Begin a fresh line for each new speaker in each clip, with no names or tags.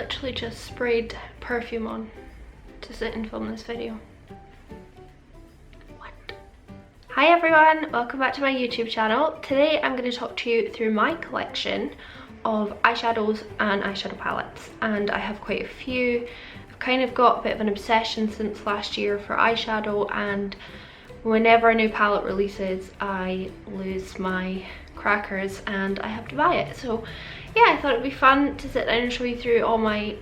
literally just sprayed perfume on to sit and film this video. What? Hi everyone, welcome back to my YouTube channel. Today I'm going to talk to you through my collection of eyeshadows and eyeshadow palettes, and I have quite a few. I've kind of got a bit of an obsession since last year for eyeshadow, and whenever a new palette releases I lose my crackers and I have to buy it. So yeah, I thought it'd be fun to sit down and show you through all my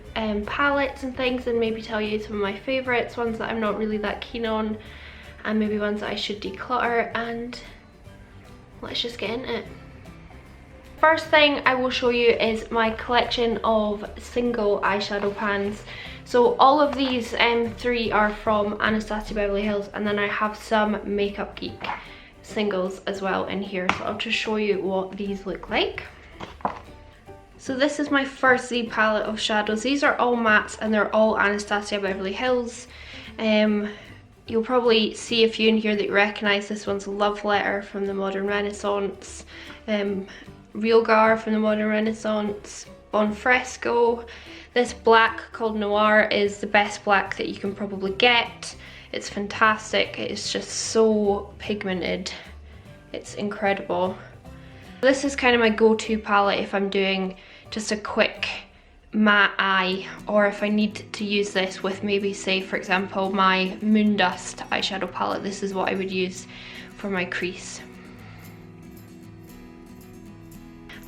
palettes and things, and maybe tell you some of my favourites, ones that I'm not really that keen on, and maybe ones that I should declutter, and let's just get into it. First thing I will show you is my collection of single eyeshadow pans. So all of these three are from Anastasia Beverly Hills, and then I have some Makeup Geek singles as well in here. So I'll just show you what these look like. So this is my first Z palette of shadows. These are all mattes and they're all Anastasia Beverly Hills. You'll probably see a few in here that you recognise. This one's Love Letter from the Modern Renaissance, Real Gar from the Modern Renaissance, Bon Fresco. This black called Noir is the best black that you can probably get. It's fantastic. It's just so pigmented. It's incredible. This is kind of my go-to palette if I'm doing just a quick matte eye, or if I need to use this with maybe, say for example, my Moondust eyeshadow palette. This is what I would use for my crease.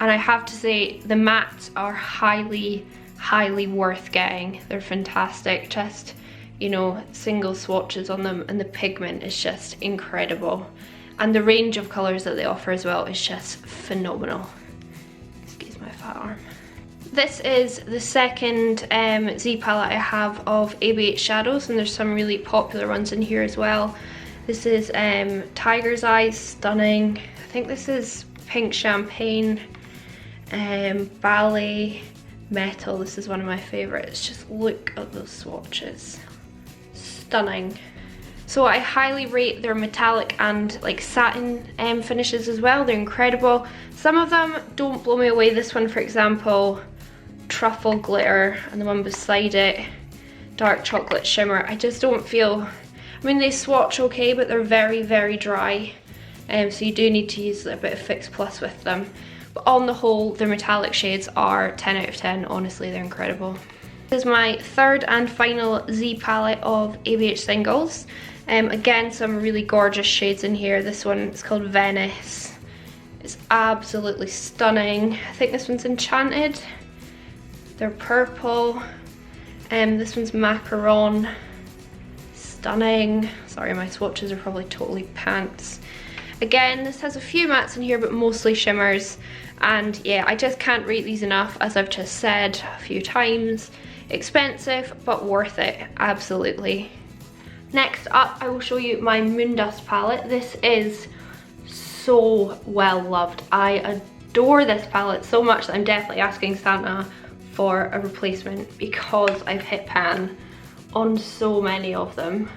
And I have to say the mattes are highly worth getting. They're fantastic. Just, you know, single swatches on them, and the pigment is just incredible. And the range of colours that they offer as well is just phenomenal. Excuse my fat arm. This is the second Z palette I have of ABH shadows, and there's some really popular ones in here as well. This is Tiger's Eyes, stunning. I think this is Pink Champagne, Ballet, Metal. This is one of my favourites. Just look at those swatches. Stunning. So I highly rate their metallic and like satin finishes as well. They're incredible. Some of them don't blow me away. This one, for example, Truffle Glitter, and the one beside it, Dark Chocolate Shimmer. I just don't feel, I mean, they swatch okay, but they're very dry. So you do need to use a bit of Fix Plus with them. But on the whole, their metallic shades are 10 out of 10. Honestly, they're incredible. This is my third and final Z palette of ABH singles. Again, some really gorgeous shades in here. This one is called Venice. It's absolutely stunning. I think this one's Enchanted. They're purple. This one's Macaron. Stunning. Sorry, my swatches are probably totally pants. Again, this has a few mattes in here, but mostly shimmers. And yeah, I just can't rate these enough, as I've just said a few times. Expensive, but worth it, absolutely. Next up, I will show you my Moondust palette. This is so well loved. I adore this palette so much that I'm definitely asking Santa for a replacement, because I've hit pan on so many of them.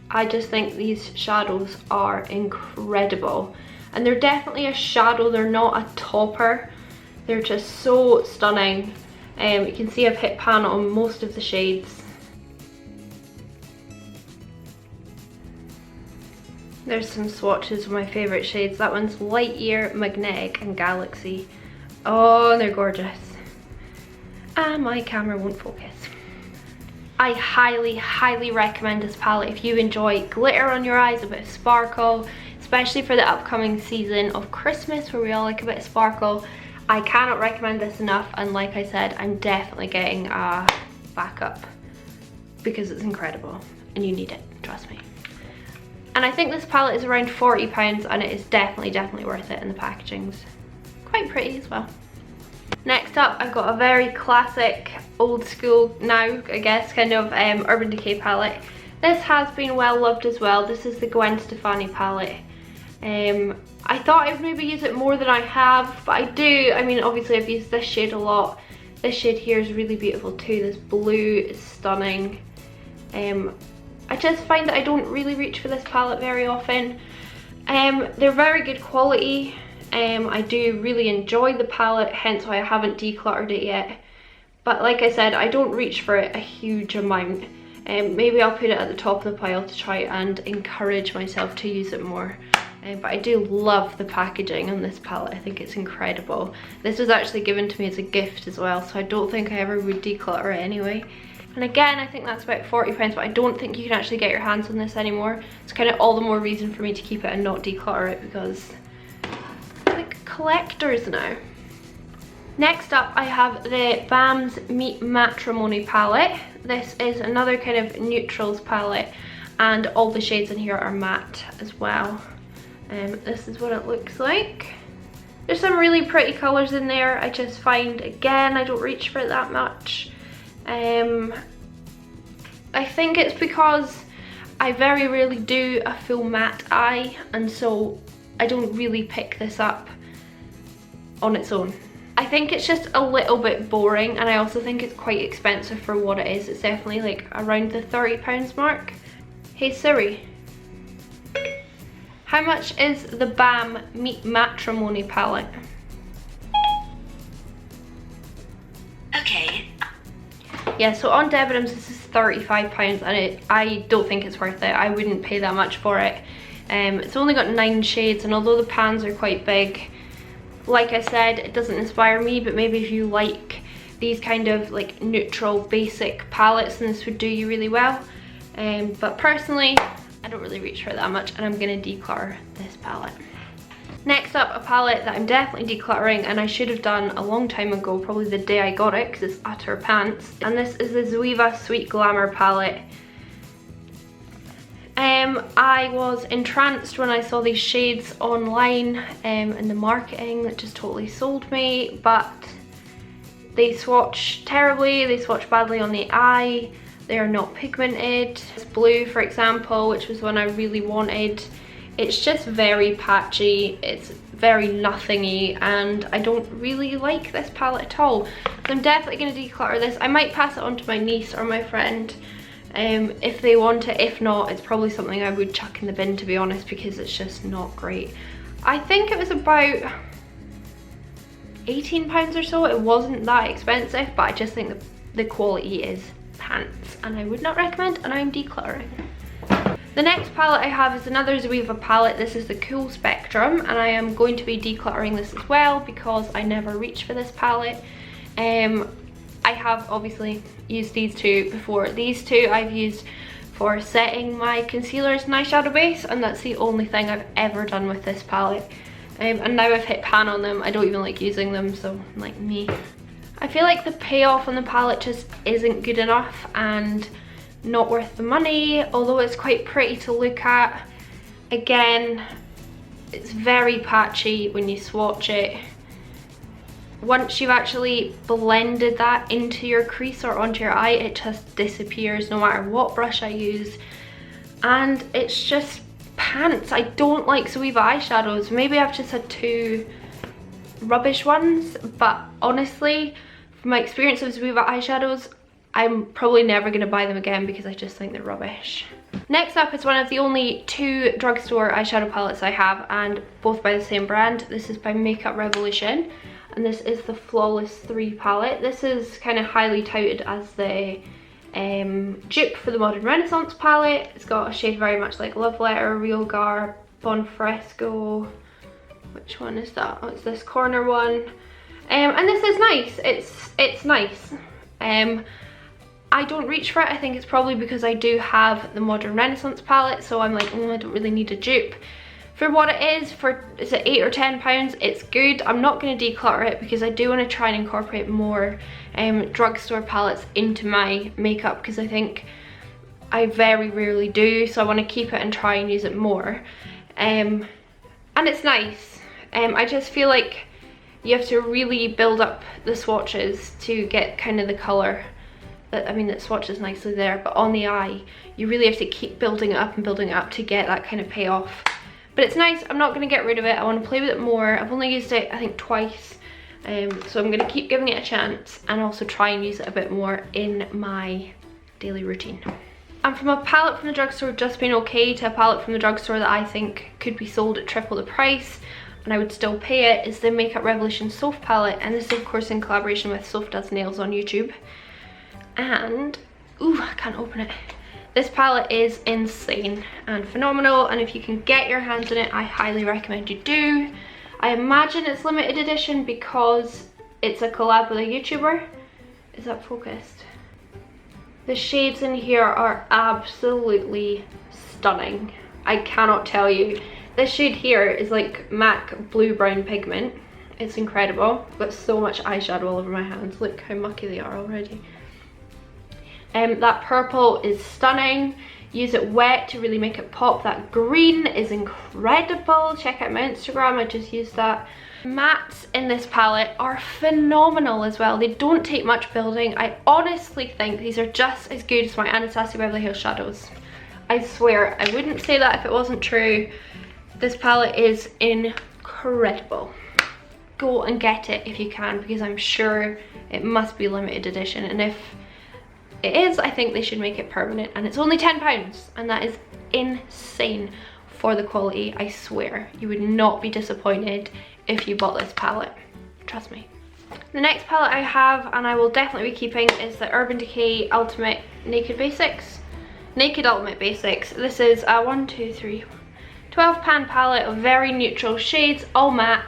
I just think these shadows are incredible. And they're definitely a shadow, they're not a topper. They're just so stunning. You can see I've hit pan on most of the shades. There's some swatches of my favourite shades. That one's Light Year, Magnetic, and Galaxy. Oh, they're gorgeous. And my camera won't focus. I highly recommend this palette if you enjoy glitter on your eyes, a bit of sparkle, especially for the upcoming season of Christmas where we all like a bit of sparkle. I cannot recommend this enough, and like I said, I'm definitely getting a backup because it's incredible and you need it, trust me. And I think this palette is around £40, and it is definitely worth it, and the packaging's quite pretty as well. Next up, I've got a very classic, old school now, I guess, kind of Urban Decay palette. This has been well loved as well. This is the Gwen Stefani palette. I thought I'd maybe use it more than I have, but I do. I mean, obviously I've used this shade a lot. This shade here is really beautiful too. This blue is stunning. I just find that I don't really reach for this palette very often. They're very good quality. I do really enjoy the palette, hence why I haven't decluttered it yet. But like I said, I don't reach for it a huge amount. Maybe I'll put it at the top of the pile to try and encourage myself to use it more. But I do love the packaging on this palette. I think it's incredible. This was actually given to me as a gift as well, so I don't think I ever would declutter it anyway. And again, I think that's about £40, but I don't think you can actually get your hands on this anymore. It's kind of all the more reason for me to keep it and not declutter it, because it's like collectors now. Next up, I have the BAM's Meet Matrimony palette. This is another kind of neutrals palette, and all the shades in here are matte as well. This is what it looks like. There's some really pretty colours in there. I just find, again, I don't reach for it that much. I think it's because I very rarely do a full matte eye, and so I don't really pick this up on its own. I think it's just a little bit boring, and I also think it's quite expensive for what it is. It's definitely like around the £30 mark. Hey Siri, how much is the BAM Meet Matrimony palette?
Okay.
Yeah, so on Debenhams this is £35, and I don't think it's worth it. I wouldn't pay that much for it. It's only got 9 shades, and although the pans are quite big, like I said, it doesn't inspire me, but maybe if you like these kind of like neutral basic palettes, then this would do you really well. But personally, I don't really reach for it that much, and I'm gonna declutter this palette. Next up, a palette that I'm definitely decluttering, and I should have done a long time ago, probably the day I got it, because it's utter pants. And this is the Zoeva Sweet Glamour palette. I was entranced when I saw these shades online, and the marketing that just totally sold me, but they swatch terribly, they swatch badly on the eye, they are not pigmented. This blue, for example, which was one I really wanted, it's just very patchy, it's very nothingy, and I don't really like this palette at all. So I'm definitely going to declutter this. I might pass it on to my niece or my friend if they want it. If not, it's probably something I would chuck in the bin, to be honest, because it's just not great. I think it was about £18 or so. It wasn't that expensive, but I just think the quality is pants, and I would not recommend, and I'm decluttering. The next palette I have is another Zoeva palette. This is the Cool Spectrum, and I am going to be decluttering this as well because I never reach for this palette. I have obviously used these two before. These two I've used for setting my concealers and eyeshadow base, and that's the only thing I've ever done with this palette. And now I've hit pan on them. I don't even like using them, so like me. I feel like the payoff on the palette just isn't good enough and not worth the money, although it's quite pretty to look at. Again, it's very patchy when you swatch it. Once you've actually blended that into your crease or onto your eye, it just disappears no matter what brush I use, and it's just pants. I don't like Zoeva eyeshadows. Maybe I've just had 2 rubbish ones, but honestly, from my experience of Zoeva eyeshadows, I'm probably never going to buy them again because I just think they're rubbish. Next up is one of the only 2 drugstore eyeshadow palettes I have, and both by the same brand. This is by Makeup Revolution, and this is the Flawless 3 palette. This is kind of highly touted as the dupe for the Modern Renaissance palette. It's got a shade very much like Love Letter, Real Gar, Bon Fresco. Which one is that? Oh, it's this corner one. And this is nice. It's nice. I don't reach for it. I think it's probably because I do have the Modern Renaissance palette, so I'm like, I don't really need a dupe. For what it is, is it £8 or £10, it's good. I'm not going to declutter it because I do want to try and incorporate more drugstore palettes into my makeup, because I think I very rarely do, so I want to keep it and try and use it more. And it's nice. I just feel like you have to really build up the swatches to get kind of the colour. I mean, that swatches nicely there, but on the eye, you really have to keep building it up and building it up to get that kind of payoff. But it's nice. I'm not going to get rid of it. I want to play with it more. I've only used it, I think, twice. So I'm going to keep giving it a chance and also try and use it a bit more in my daily routine. And from a palette from the drugstore just being okay to a palette from the drugstore that I think could be sold at triple the price, and I would still pay it, is the Makeup Revolution Soph palette, and this is of course in collaboration with Soph Does Nails on YouTube. And ooh, I can't open it. This palette is insane and phenomenal, and if you can get your hands on it, I highly recommend you do. I imagine it's limited edition because it's a collab with a YouTuber. Is that focused? The shades in here are absolutely stunning. I cannot tell you. This shade here is like MAC Blue Brown Pigment. It's incredible. I've got so much eyeshadow all over my hands. Look how mucky they are already. That purple is stunning. Use it wet to really make it pop. That green is incredible. Check out my Instagram, I just used that. Mattes in this palette are phenomenal as well. They don't take much building. I honestly think these are just as good as my Anastasia Beverly Hills shadows. I swear, I wouldn't say that if it wasn't true. This palette is incredible. Go and get it if you can, because I'm sure it must be limited edition, and if it is, I think they should make it permanent, and it's only £10, and that is insane for the quality. I swear, you would not be disappointed if you bought this palette, trust me. The next palette I have, and I will definitely be keeping, is the Urban Decay Ultimate Naked Basics. Naked Ultimate Basics. This is a 12 pan palette of very neutral shades, all matte.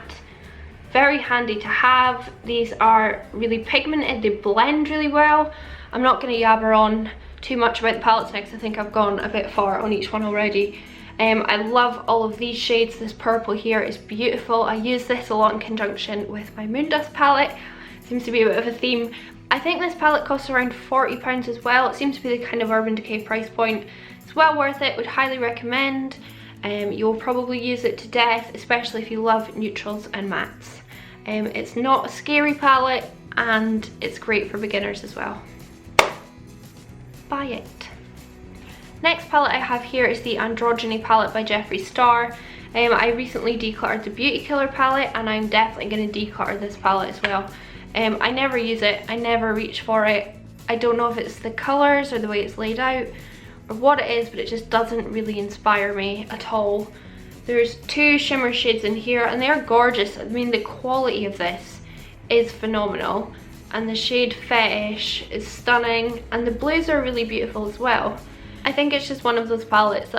Very handy to have. These are really pigmented, they blend really well. I'm not going to yabber on too much about the palettes next. I think I've gone a bit far on each one already. I love all of these shades. This purple here is beautiful. I use this a lot in conjunction with my Moondust palette. Seems to be a bit of a theme. I think this palette costs around £40 as well. It seems to be the kind of Urban Decay price point. It's well worth it, would highly recommend. You'll probably use it to death, especially if you love neutrals and mattes. It's not a scary palette, and it's great for beginners as well. Buy it. Next palette I have here is the Androgyny palette by Jeffree Star. I recently decluttered the Beauty Killer palette, and I'm definitely going to declutter this palette as well. I never use it, I never reach for it. I don't know if it's the colours or the way it's laid out or what it is, but it just doesn't really inspire me at all. There's two shimmer shades in here, and they're gorgeous. I mean, the quality of this is phenomenal, and the shade Fetish is stunning, and the blues are really beautiful as well. I think it's just one of those palettes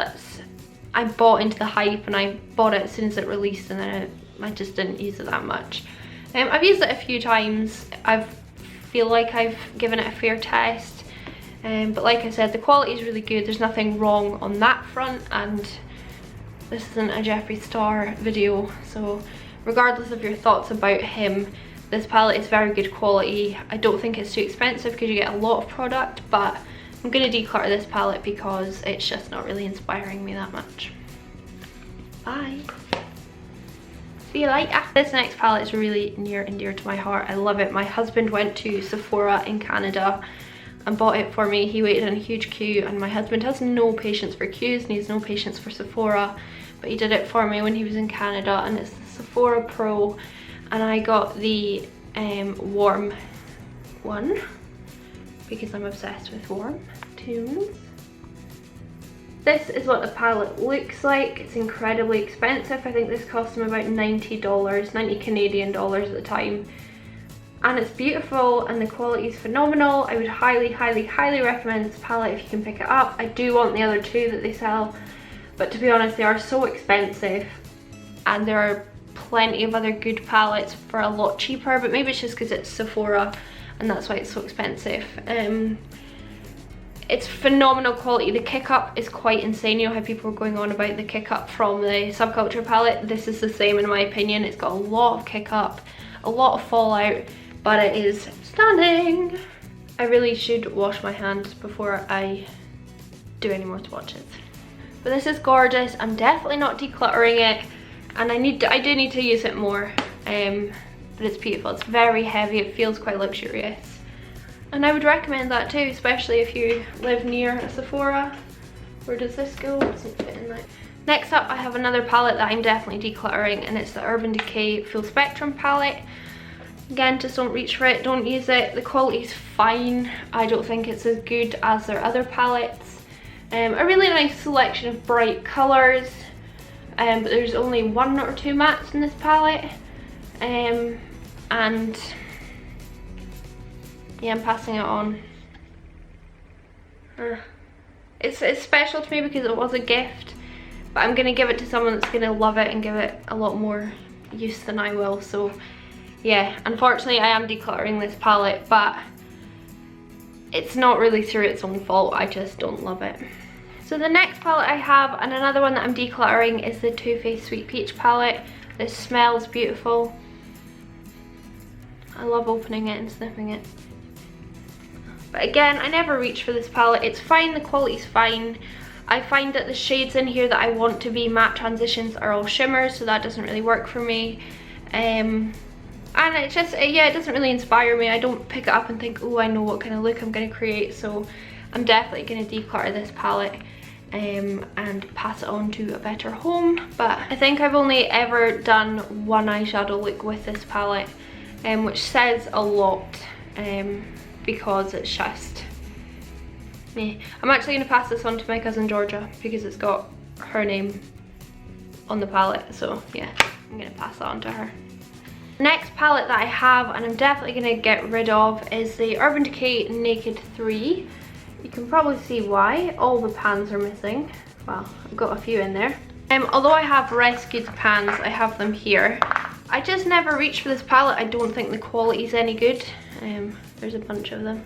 I bought into the hype, and I bought it as soon as it released, and then I just didn't use it that much. I've used it a few times. I feel like I've given it a fair test, but like I said, the quality is really good. There's nothing wrong on that front, and this isn't a Jeffree Star video, so regardless of your thoughts about him, this palette is very good quality. I don't think it's too expensive because you get a lot of product, but I'm going to declutter this palette because it's just not really inspiring me that much. Bye. See you later. This next palette is really near and dear to my heart. I love it. My husband went to Sephora in Canada and bought it for me. He waited in a huge queue, and my husband has no patience for queues and he has no patience for Sephora, but he did it for me when he was in Canada, and it's the Sephora Pro, and I got the warm one because I'm obsessed with warm tones. This is what the palette looks like. It's incredibly expensive. I think this cost him about $90, 90 Canadian dollars at the time. And it's beautiful, and the quality is phenomenal. I would highly, highly, highly recommend this palette if you can pick it up. I do want the other two that they sell, but to be honest, they are so expensive, and there are plenty of other good palettes for a lot cheaper, but maybe it's just because it's Sephora and that's why it's so expensive. It's phenomenal quality. The kick up is quite insane. You know how people were going on about the kick up from the Subculture palette? This is the same in my opinion. It's got a lot of kick up, a lot of fallout, but it is stunning. I really should wash my hands before I do any more swatches. But this is gorgeous. I'm definitely not decluttering it, and I do need to use it more, but it's beautiful. It's very heavy. It feels quite luxurious, and I would recommend that too, especially if you live near a Sephora. Where does this go? It doesn't fit in there. Next up, I have another palette that I'm definitely decluttering, and it's the Urban Decay Full Spectrum palette. Again, just don't reach for it, don't use it. The quality's fine. I don't think it's as good as their other palettes. A really nice selection of bright colours. but there's only 1 or 2 mattes in this palette, and yeah, I'm passing it on. It's special to me because it was a gift, but I'm gonna give it to someone that's gonna love it and give it a lot more use than I will. So yeah, unfortunately I am decluttering this palette, but it's not really through its own fault, I just don't love it. So the next palette I have, and another one that I'm decluttering, is the Too Faced Sweet Peach palette. This smells beautiful. I love opening it and sniffing it. But again, I never reach for this palette. It's fine, the quality's fine. I find that the shades in here that I want to be matte transitions are all shimmers, so that doesn't really work for me. And it's just, yeah, it doesn't really inspire me. I don't pick it up and think, oh, I know what kind of look I'm going to create. So I'm definitely going to declutter this palette and pass it on to a better home. But I think I've only ever done one eyeshadow look with this palette, which says a lot, because it's just me. I'm actually going to pass this on to my cousin Georgia because it's got her name on the palette, so yeah, I'm going to pass that on to her. Next palette that I have, and I'm definitely going to get rid of, is the Urban Decay Naked 3. You can probably see why. All the pans are missing. Well, I've got a few in there. Although I have rescued the pans, I have them here. I just never reach for this palette. I don't think the quality is any good. There's a bunch of them.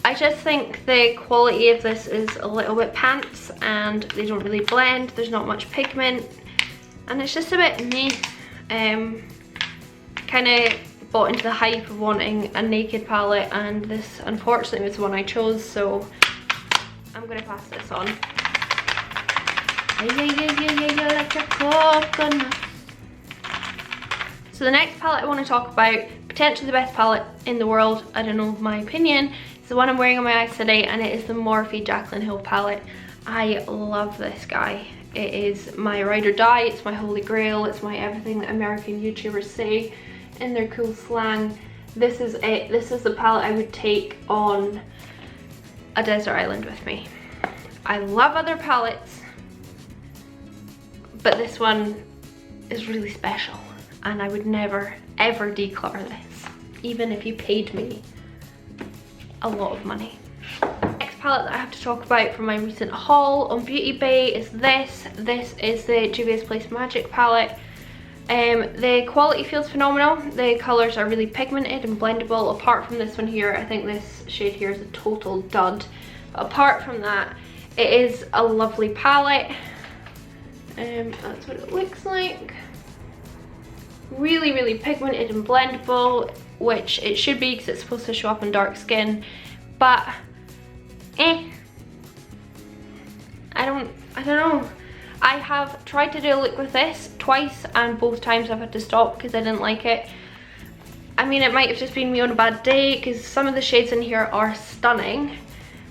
I just think the quality of this is a little bit pants, and they don't really blend. There's not much pigment, and it's just a bit meh. Kind of bought into the hype of wanting a naked palette, and this unfortunately was the one I chose, so I'm gonna pass this on. Like a coconut. So the next palette I want to talk about, potentially the best palette in the world, I don't know, my opinion, is the one I'm wearing on my eyes today, and it is the Morphe Jaclyn Hill palette. I love this guy. It is my ride or die, it's my holy grail, it's my everything that American YouTubers say in their cool slang. This is it. This is the palette I would take on a desert island with me. I love other palettes, but this one is really special, and I would never ever declutter this, even if you paid me a lot of money. Next palette that I have to talk about from my recent haul on Beauty Bay is this. This is the Juvia's Place Magic palette. The quality feels phenomenal. The colours are really pigmented and blendable. Apart from this one here, I think this shade here is a total dud. But apart from that, it is a lovely palette. That's what it looks like. Really, really pigmented and blendable, which it should be because it's supposed to show up in dark skin. But, I don't know. I have tried to do a look with this twice, and both times I've had to stop because I didn't like it. I mean, it might have just been me on a bad day because some of the shades in here are stunning.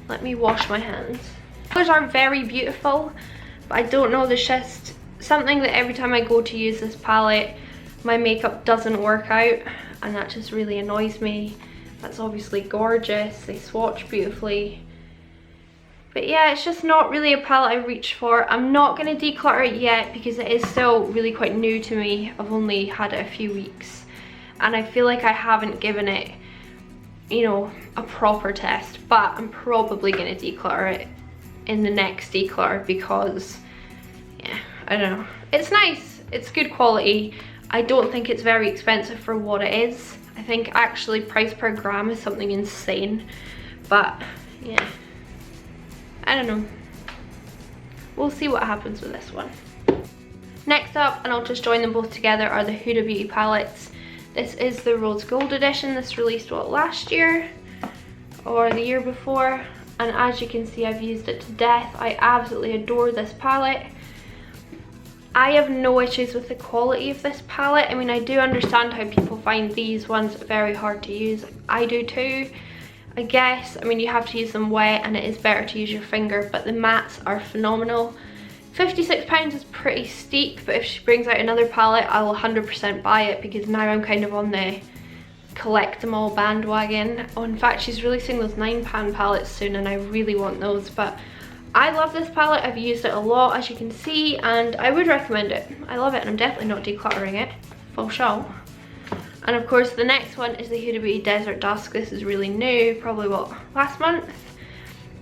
Let me wash my hands. Colors are very beautiful, but I don't know, there's just something that every time I go to use this palette, my makeup doesn't work out, and that just really annoys me. That's obviously gorgeous, they swatch beautifully. But yeah, it's just not really a palette I reach for. I'm not going to declutter it yet because it is still really quite new to me. I've only had it a few weeks, and I feel like I haven't given it, you know, a proper test. But I'm probably going to declutter it in the next declutter because, yeah, I don't know. It's nice, it's good quality. I don't think it's very expensive for what it is. I think actually price per gram is something insane, but yeah. I don't know. We'll see what happens with this one. Next up, and I'll just join them both together, are the Huda Beauty palettes. This is the Rose Gold edition. This released, what, last year? Or the year before? And as you can see, I've used it to death. I absolutely adore this palette. I have no issues with the quality of this palette. I mean, I do understand how people find these ones very hard to use. I do too. I guess, I mean, you have to use them wet and it is better to use your finger, but the mattes are phenomenal. £56 is pretty steep, but if she brings out another palette, I will 100% buy it because now I'm kind of on the collect them all bandwagon. Oh, in fact, she's releasing those £9 palettes soon and I really want those, but I love this palette. I've used it a lot, as you can see, and I would recommend it. I love it, and I'm definitely not decluttering it. Full show. And of course, the next one is the Huda Beauty Desert Dusk. This is really new, probably what, last month?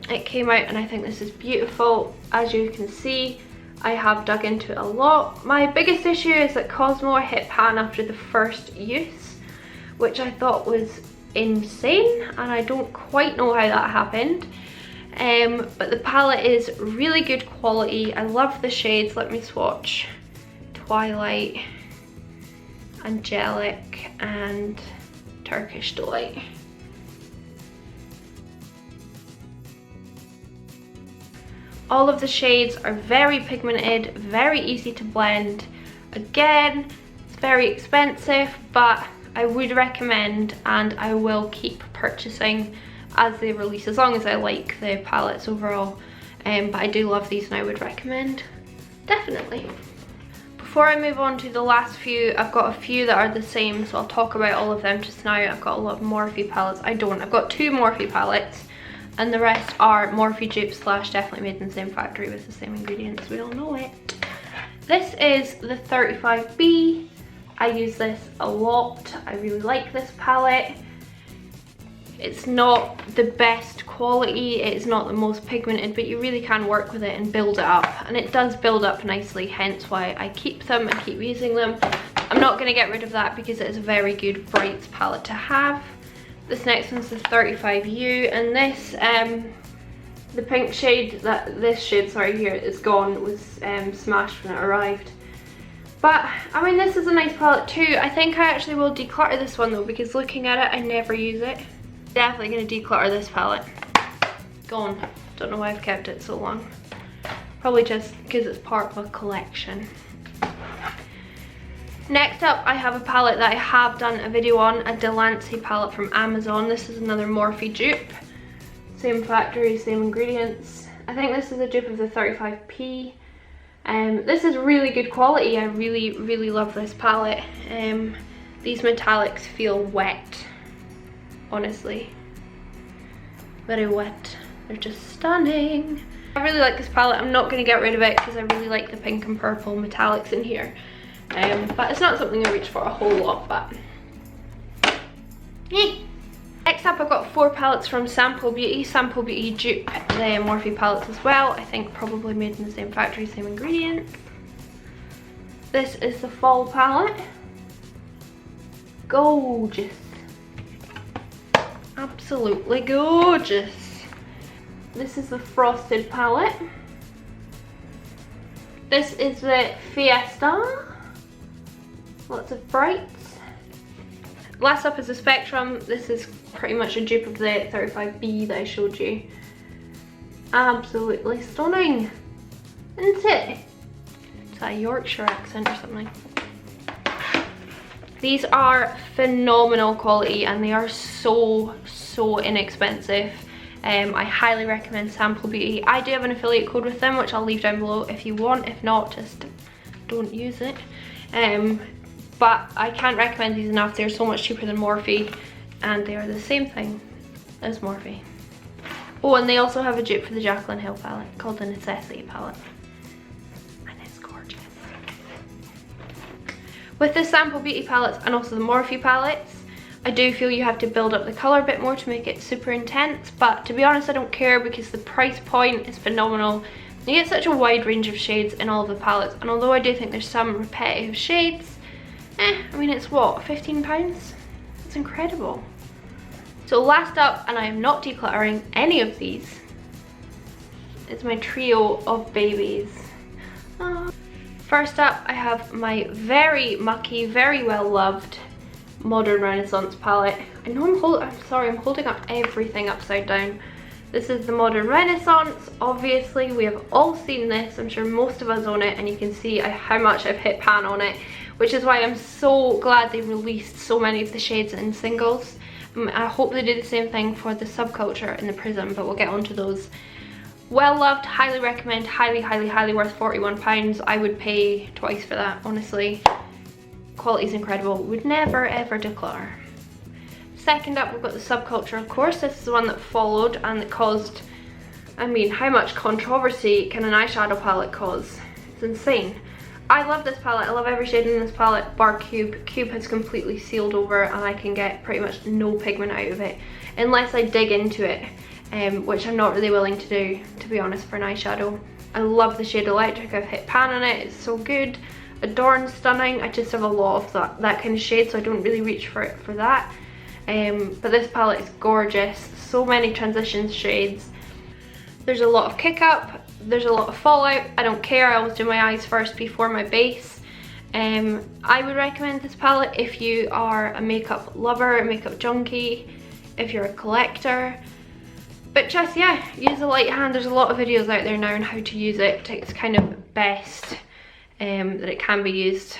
It came out, and I think this is beautiful. As you can see, I have dug into it a lot. My biggest issue is that Cosmo hit pan after the first use, which I thought was insane, and I don't quite know how that happened. But the palette is really good quality. I love the shades. Let me swatch. Twilight, Angelic, and Turkish Delight. All of the shades are very pigmented, very easy to blend. Again, it's very expensive, but I would recommend, and I will keep purchasing as they release, as long as I like the palettes overall. But I do love these, and I would recommend, definitely. Before I move on to the last few, I've got a few that are the same, so I'll talk about all of them just now. I've got a lot of Morphe palettes. I've got 2 Morphe palettes, and the rest are Morphe dupes / definitely made in the same factory with the same ingredients. We all know it. This is the 35B. I use this a lot. I really like this palette. It's not the best quality, it's not the most pigmented, but you really can work with it and build it up. And it does build up nicely, hence why I keep them and keep using them. I'm not going to get rid of that because it is a very good brights palette to have. This next one's the 35U, and this, the pink shade, this shade here is gone, was smashed when it arrived. But, I mean, this is a nice palette too. I think I actually will declutter this one though, because looking at it, I never use it. Definitely going to declutter this palette. Gone. Don't know why I've kept it so long. Probably just because it's part of a collection. Next up, I have a palette that I have done a video on, a Delancey palette from Amazon. This is another Morphe dupe. Same factory, same ingredients. I think this is a dupe of the 35P. This is really good quality. I really love this palette. These metallics feel wet, honestly. Very wet. They're just stunning. I really like this palette. I'm not going to get rid of it because I really like the pink and purple metallics in here. But it's not something I reach for a whole lot, but Next up, I've got 4 palettes from Sample Beauty. Sample Beauty dupe the Morphe palettes as well. I think probably made in the same factory, same ingredients. This is the fall palette. Gorgeous. Absolutely gorgeous. This is the Frosted palette. This is the Fiesta. Lots of brights. Last up is the Spectrum. This is pretty much a dupe of the 35B that I showed you. Absolutely stunning, isn't it? Is that a Yorkshire accent or something? These are phenomenal quality, and they are so inexpensive. I highly recommend Sample Beauty. I do have an affiliate code with them, which I'll leave down below if you want. If not, just don't use it. But I can't recommend these enough. They're so much cheaper than Morphe, and they are the same thing as Morphe. Oh, and they also have a dupe for the Jaclyn Hill palette called the Necessity palette, and it's gorgeous. With the Sample Beauty palettes and also the Morphe palettes, I do feel you have to build up the colour a bit more to make it super intense, but to be honest, I don't care because the price point is phenomenal. You get such a wide range of shades in all of the palettes, and although I do think there's some repetitive shades, I mean, it's what, £15? It's incredible. So last up, and I am not decluttering any of these, it's my trio of babies. First up, I have my very mucky, very well loved Modern Renaissance palette. I know I'm holding up everything upside down. This is the Modern Renaissance. Obviously, we have all seen this. I'm sure most of us own it, and you can see how much I've hit pan on it, which is why I'm so glad they released so many of the shades in singles. I hope they do the same thing for the Subculture and the Prism, but we'll get onto those. Well loved, highly recommend, highly worth £41. I would pay twice for that, honestly. Quality's incredible, would never ever declutter. Second up, we've got the Subculture, of course. This is the one that followed and that caused I mean, how much controversy can an eyeshadow palette cause? It's insane. I love this palette. I love every shade in this palette bar Cube. Cube has completely sealed over and I can get pretty much no pigment out of it unless I dig into it, which I'm not really willing to do, to be honest, for an eyeshadow. I love the shade Electric. I've hit pan on it. It's so good. Adorn, stunning. I just have a lot of that kind of shade, so I don't really reach for it for that. But this palette is gorgeous. So many transition shades. There's a lot of kick up. There's a lot of fallout. I don't care. I always do my eyes first before my base. I would recommend this palette if you are a makeup lover, a makeup junkie, if you're a collector. But just, yeah, use a light hand. There's a lot of videos out there now on how to use it. It's kind of best that it can be used.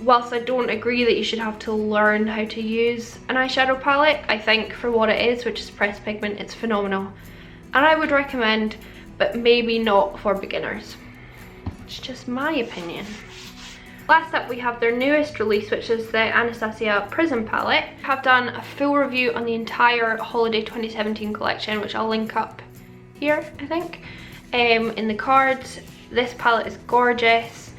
Whilst I don't agree that you should have to learn how to use an eyeshadow palette, I think for what it is, which is pressed pigment, it's phenomenal. And I would recommend, but maybe not for beginners. It's just my opinion. Last up we have their newest release, which is the Anastasia Prism palette. I have done a full review on the entire Holiday 2017 collection, which I'll link up here, I think, in the cards. This palette is gorgeous.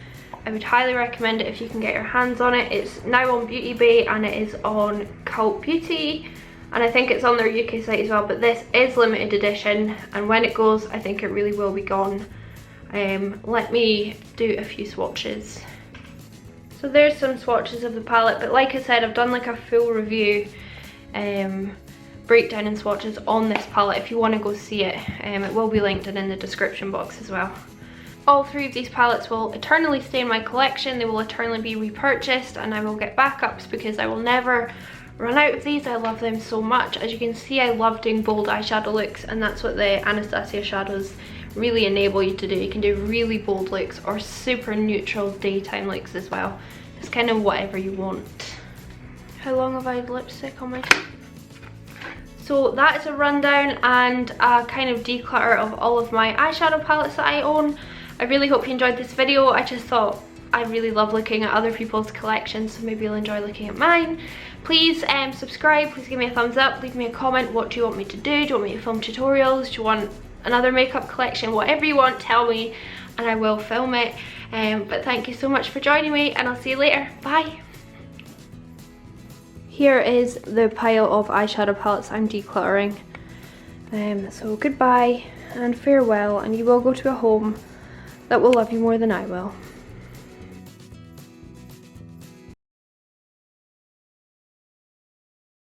I would highly recommend it if you can get your hands on it. It's now on Beauty Bay and it is on Cult Beauty, and I think it's on their UK site as well, but this is limited edition, and when it goes I think it really will be gone. Let me do a few swatches. So there's some swatches of the palette, but like I said, I've done like a full review, breakdown and swatches on this palette if you want to go see it. It will be linked in the description box as well. All three of these palettes will eternally stay in my collection. They will eternally be repurchased and I will get backups because I will never run out of these. I love them so much. As you can see, I love doing bold eyeshadow looks, and that's what the Anastasia shadows really enable you to do. You can do really bold looks or super neutral daytime looks as well. It's kind of whatever you want. How long have I had lipstick on my teeth? So that is a rundown and a kind of declutter of all of my eyeshadow palettes that I own. I really hope you enjoyed this video. I just thought I really love looking at other people's collections, so maybe you'll enjoy looking at mine. Please subscribe, please give me a thumbs up, leave me a comment. What do you want me to do? Do you want me to film tutorials? Do you want another makeup collection? Whatever you want, tell me and I will film it. But thank you so much for joining me and I'll see you later. Bye. Here is the pile of eyeshadow palettes I'm decluttering. So goodbye and farewell, and you will go to a home that will love you more than I will.